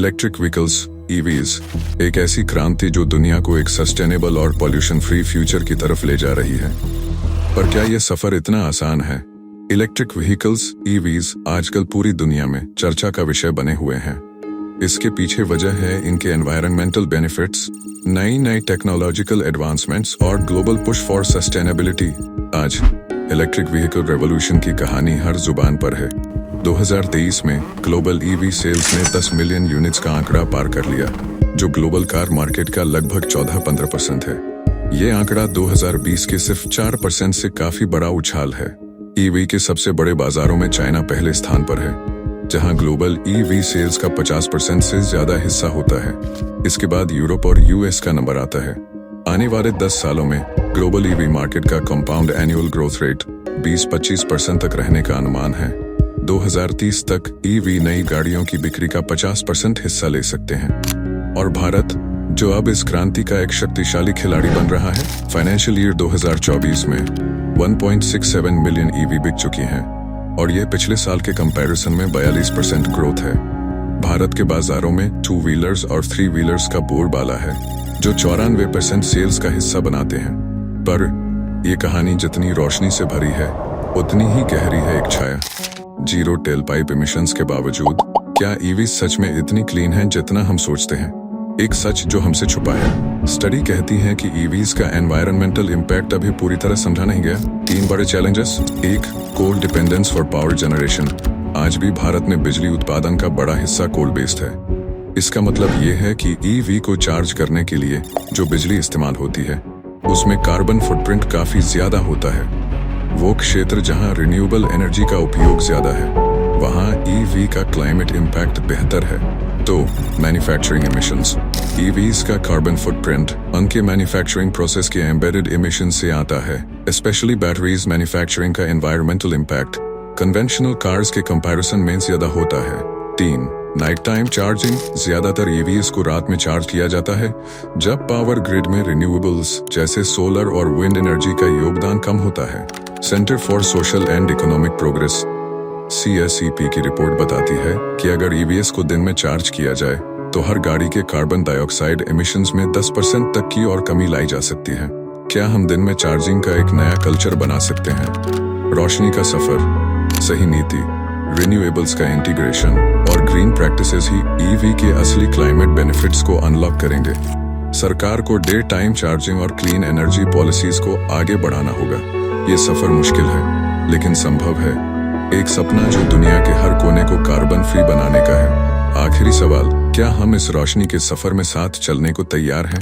Electric vehicles EVs एक ऐसी क्रांति जो दुनिया को एक सस्टेनेबल और पॉल्यूशन फ्री फ्यूचर की तरफ ले जा रही है। पर क्या यह सफर इतना आसान है? इलेक्ट्रिक व्हीकल्स ईवीज आजकल पूरी दुनिया में चर्चा का विषय बने हुए हैं। इसके पीछे वजह है इनके एनवायरमेंटल बेनिफिट्स, नई टेक्नोलॉजिकल एडवांसमेंट्स और ग्लोबल पुश फॉर सस्टेनेबिलिटी। आज इलेक्ट्रिक व्हीकल रेवोल्यूशन की कहानी हर जुबान पर है। 2023 में ग्लोबल ईवी सेल्स ने 10 मिलियन यूनिट्स का आंकड़ा पार कर लिया, जो ग्लोबल कार मार्केट का लगभग 14-15% है। ये आंकड़ा 2020 के सिर्फ 4% से काफी बड़ा उछाल है। ईवी के सबसे बड़े बाजारों में चाइना पहले स्थान पर है, जहां ग्लोबल ईवी सेल्स का 50% से ज्यादा हिस्सा होता है। इसके बाद यूरोप और यूएस का नंबर आता है। आने वाले 10 सालों में ग्लोबल ईवी मार्केट का कंपाउंड एनुअल ग्रोथ रेट 20-25% तक रहने का अनुमान है। 2030 तक ईवी नई गाड़ियों की बिक्री का 50% हिस्सा ले सकते हैं। और भारत, जो अब इस क्रांति का एक शक्तिशाली खिलाड़ी बन रहा है, फाइनेंशियल ईयर 2024 में 1.67 मिलियन ईवी बिक चुकी हैं और यह पिछले साल के कंपैरिजन में 42% ग्रोथ है। भारत के बाजारों में 2 व्हीलर्स और 3 व्हीलर्स का बोलबाला है, जो 94% सेल्स का हिस्सा बनाते हैं। पर यह कहानी जितनी रोशनी से भरी है, उतनी ही गहरी है एक छाया। जीरो टेल पाइप इमिशंस के बावजूद क्या ईवी सच में इतनी क्लीन है जितना हम सोचते हैं? एक सच जो हमसे छुपा है। स्टडी कहती है कि ईवीज का एनवायरमेंटल इम्पैक्ट अभी पूरी तरह समझा नहीं गया। 3 बड़े challenges. 1, coal dependence for power generation. आज भी भारत में बिजली उत्पादन का बड़ा हिस्सा कोल बेस्ड है। इसका मतलब ये है कि ईवी को चार्ज करने के लिए जो बिजली इस्तेमाल होती है, उसमें कार्बन फुटप्रिंट काफी ज्यादा होता है। वो क्षेत्र जहां रिन्यूएबल एनर्जी का उपयोग ज्यादा है, वहां ईवी का क्लाइमेट इम्पैक्ट बेहतर है। तो मैन्युफैक्चरिंग इमिशंस। ईवीज का कार्बन फुटप्रिंट उनके मैन्युफैक्चरिंग प्रोसेस के एम्बेडेड इमिशन से आता है। स्पेशली बैटरीज मैन्युफैक्चरिंग का एनवायरमेंटल इम्पैक्ट कन्वेंशनल कार्स के कंपैरिजन में ज्यादा होता है। 3, नाइट टाइम चार्जिंग। ज्यादातर ईवीज को रात में चार्ज किया जाता है, जब पावर ग्रिड में रिन्यूएबल्स जैसे सोलर और विंड एनर्जी का योगदान कम होता है। Centre for social and economic progress (CSEP) की रिपोर्ट बताती है कि अगर ईवीएस को दिन में चार्ज किया जाए तो हर गाड़ी के कार्बन डाइऑक्साइड एमिशंस में 10% तक की और कमी लाई जा सकती है। क्या हम दिन में चार्जिंग का एक नया कल्चर बना सकते हैं? रोशनी का सफर, सही नीति, रिन्यूएबल्स का इंटीग्रेशन और ग्रीन प्रैक्टिसेस ही ईवी के असली क्लाइमेट बेनिफिट्स को अनलॉक करेंगे। सरकार को डे टाइम चार्जिंग और क्लीन एनर्जी पॉलिसीज को आगे बढ़ाना होगा। ये सफर मुश्किल है, लेकिन संभव है। एक सपना जो दुनिया के हर कोने को कार्बन फ्री बनाने का है। आखिरी सवाल, क्या हम इस रोशनी के सफर में साथ चलने को तैयार हैं?